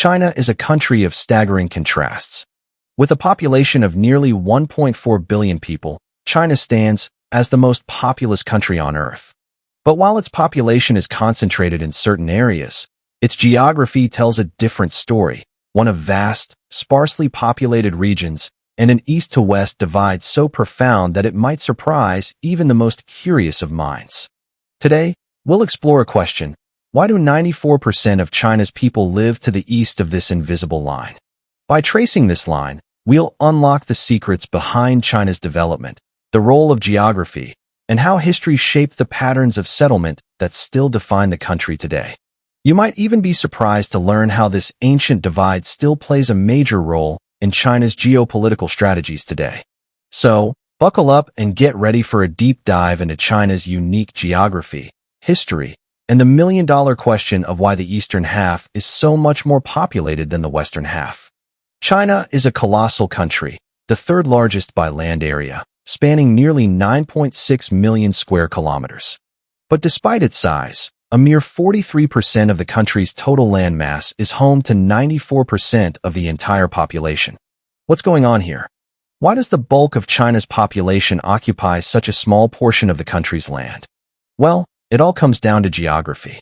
China is a country of staggering contrasts. With a population of nearly 1.4 billion people, China stands as the most populous country on Earth. But while its population is concentrated in certain areas, its geography tells a different story, one of vast, sparsely populated regions and an east-to-west divide so profound that it might surprise even the most curious of minds. Today, we'll explore a question: why do 94% of China's people live to the east of this invisible line? By tracing this line, we'll unlock the secrets behind China's development, the role of geography, and how history shaped the patterns of settlement that still define the country today. You might even be surprised to learn how this ancient divide still plays a major role in China's geopolitical strategies today. So, buckle up and get ready for a deep dive into China's unique geography, history, and the million-dollar question of why the eastern half is so much more populated than the western half. China is a colossal country, the third largest by land area, spanning nearly 9.6 million square kilometers. But despite its size, a mere 43% of the country's total landmass is home to 94% of the entire population. What's going on here? Why does the bulk of China's population occupy such a small portion of the country's land? Well, it all comes down to geography.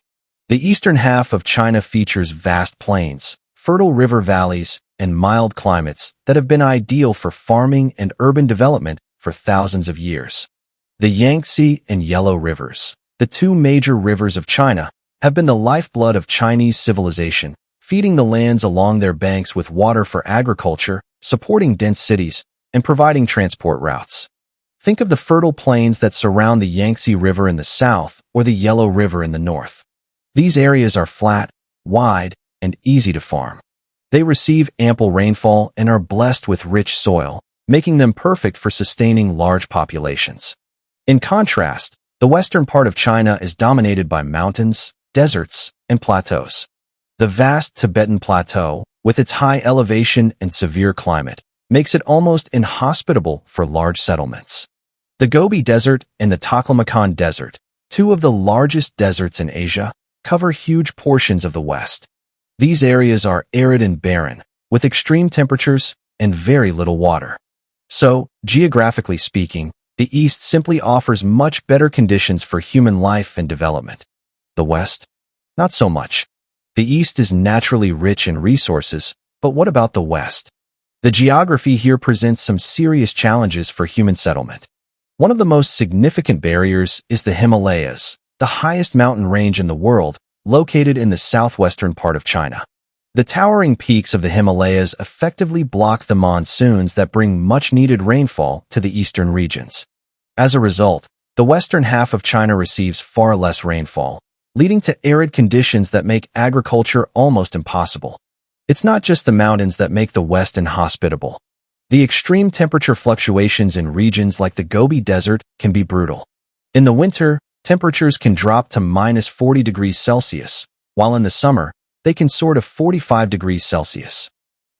The eastern half of China features vast plains, fertile river valleys, and mild climates that have been ideal for farming and urban development for thousands of years. The Yangtze and Yellow Rivers, the two major rivers of China, have been the lifeblood of Chinese civilization, feeding the lands along their banks with water for agriculture, supporting dense cities, and providing transport routes. Think of the fertile plains that surround the Yangtze River in the south or the Yellow River in the north. These areas are flat, wide, and easy to farm. They receive ample rainfall and are blessed with rich soil, making them perfect for sustaining large populations. In contrast, the western part of China is dominated by mountains, deserts, and plateaus. The vast Tibetan Plateau, with its high elevation and severe climate, makes it almost inhospitable for large settlements. The Gobi Desert and the Taklamakan Desert, two of the largest deserts in Asia, cover huge portions of the west. These areas are arid and barren, with extreme temperatures and very little water. So, geographically speaking, the East simply offers much better conditions for human life and development. The West? Not so much. The East is naturally rich in resources, but what about the West? The geography here presents some serious challenges for human settlement. One of the most significant barriers is the Himalayas, the highest mountain range in the world, located in the southwestern part of China. The towering peaks of the Himalayas effectively block the monsoons that bring much-needed rainfall to the eastern regions. As a result, the western half of China receives far less rainfall, leading to arid conditions that make agriculture almost impossible. It's not just the mountains that make the West inhospitable. The extreme temperature fluctuations in regions like the Gobi Desert can be brutal. In the winter, temperatures can drop to minus 40 degrees Celsius, while in the summer, they can soar to 45 degrees Celsius.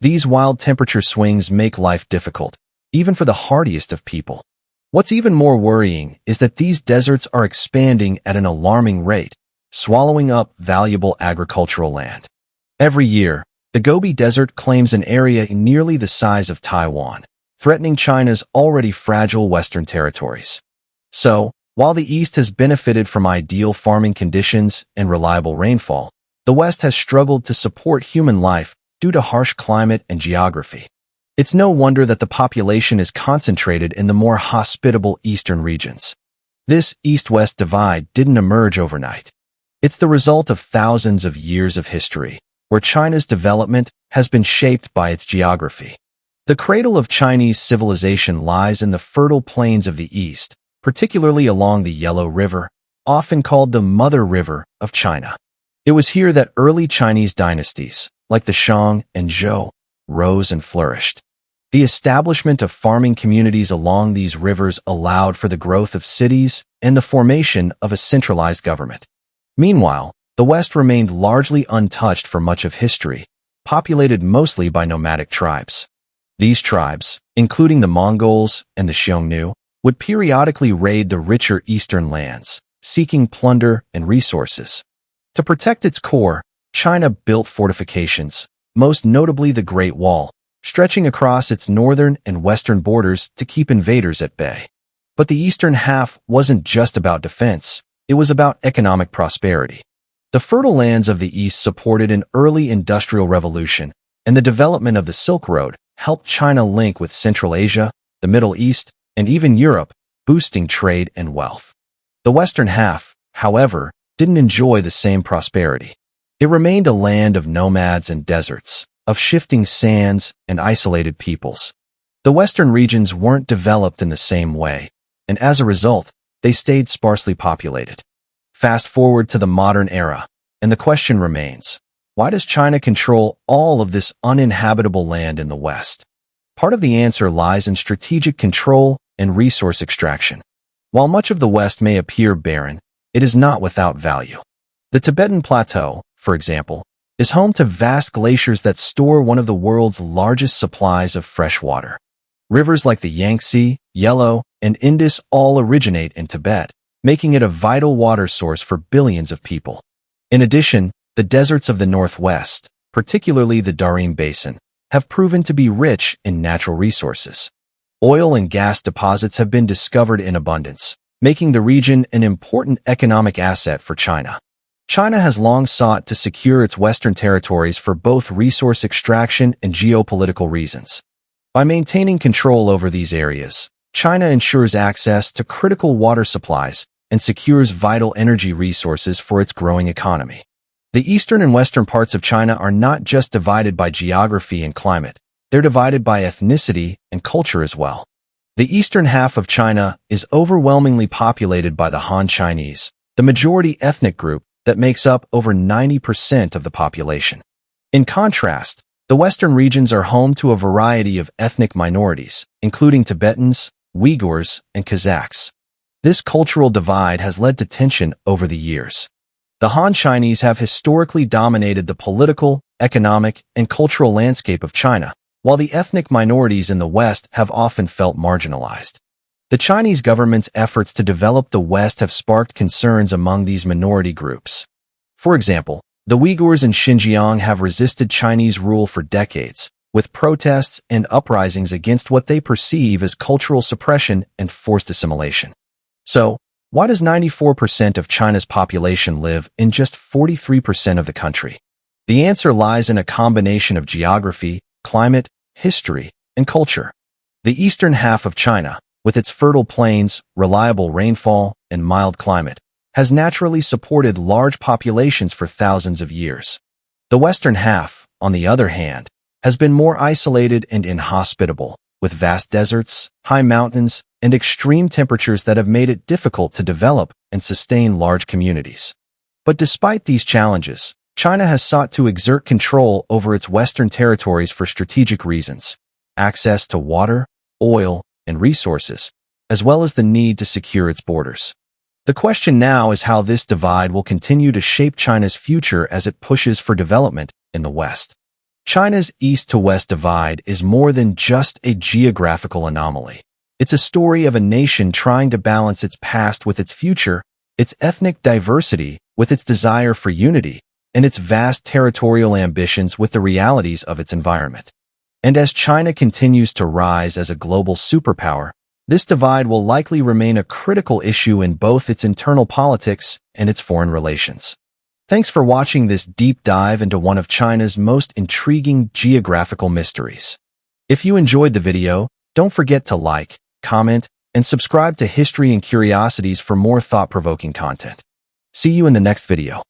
These wild temperature swings make life difficult, even for the hardiest of people. What's even more worrying is that these deserts are expanding at an alarming rate, swallowing up valuable agricultural land. Every year, the Gobi Desert claims an area nearly the size of Taiwan, threatening China's already fragile western territories. So, while the East has benefited from ideal farming conditions and reliable rainfall, the West has struggled to support human life due to harsh climate and geography. It's no wonder that the population is concentrated in the more hospitable eastern regions. This East-West divide didn't emerge overnight. It's the result of thousands of years of history, where China's development has been shaped by its geography. The cradle of Chinese civilization lies in the fertile plains of the East, particularly along the Yellow River, often called the Mother River of China. It was here that early Chinese dynasties, like the Shang and Zhou, rose and flourished. The establishment of farming communities along these rivers allowed for the growth of cities and the formation of a centralized government. Meanwhile, the West remained largely untouched for much of history, populated mostly by nomadic tribes. These tribes, including the Mongols and the Xiongnu, would periodically raid the richer eastern lands, seeking plunder and resources. To protect its core, China built fortifications, most notably the Great Wall, stretching across its northern and western borders to keep invaders at bay. But the eastern half wasn't just about defense, it was about economic prosperity. The fertile lands of the east supported an early industrial revolution, and the development of the Silk Road helped China link with Central Asia, the Middle East, and even Europe, boosting trade and wealth. The western half, however, didn't enjoy the same prosperity. It remained a land of nomads and deserts, of shifting sands and isolated peoples. The western regions weren't developed in the same way, and as a result, they stayed sparsely populated. Fast forward to the modern era, and the question remains, why does China control all of this uninhabitable land in the West? Part of the answer lies in strategic control and resource extraction. While much of the West may appear barren, it is not without value. The Tibetan Plateau, for example, is home to vast glaciers that store one of the world's largest supplies of fresh water. Rivers like the Yangtze, Yellow, and Indus all originate in Tibet, making it a vital water source for billions of people. In addition, the deserts of the Northwest, particularly the Darime Basin, have proven to be rich in natural resources. Oil and gas deposits have been discovered in abundance, making the region an important economic asset for China. China has long sought to secure its western territories for both resource extraction and geopolitical reasons. By maintaining control over these areas, China ensures access to critical water supplies and secures vital energy resources for its growing economy. The eastern and western parts of China are not just divided by geography and climate, they're divided by ethnicity and culture as well. The eastern half of China is overwhelmingly populated by the Han Chinese, the majority ethnic group that makes up over 90% of the population. In contrast, the western regions are home to a variety of ethnic minorities, including Tibetans, Uyghurs, and Kazakhs. This cultural divide has led to tension over the years. The Han Chinese have historically dominated the political, economic, and cultural landscape of China, while the ethnic minorities in the West have often felt marginalized. The Chinese government's efforts to develop the West have sparked concerns among these minority groups. For example, the Uyghurs in Xinjiang have resisted Chinese rule for decades, with protests and uprisings against what they perceive as cultural suppression and forced assimilation. So, why does 94% of China's population live in just 43% of the country? The answer lies in a combination of geography, climate, history, and culture. The eastern half of China, with its fertile plains, reliable rainfall, and mild climate, has naturally supported large populations for thousands of years. The western half, on the other hand, has been more isolated and inhospitable, with vast deserts, high mountains, and extreme temperatures that have made it difficult to develop and sustain large communities. But despite these challenges, China has sought to exert control over its western territories for strategic reasons: access to water, oil, and resources, as well as the need to secure its borders. The question now is how this divide will continue to shape China's future as it pushes for development in the West. China's east-to-west divide is more than just a geographical anomaly. It's a story of a nation trying to balance its past with its future, its ethnic diversity with its desire for unity, and its vast territorial ambitions with the realities of its environment. And as China continues to rise as a global superpower, this divide will likely remain a critical issue in both its internal politics and its foreign relations. Thanks for watching this deep dive into one of China's most intriguing geographical mysteries. If you enjoyed the video, don't forget to like, comment, and subscribe to History and Curiosities for more thought-provoking content. See you in the next video.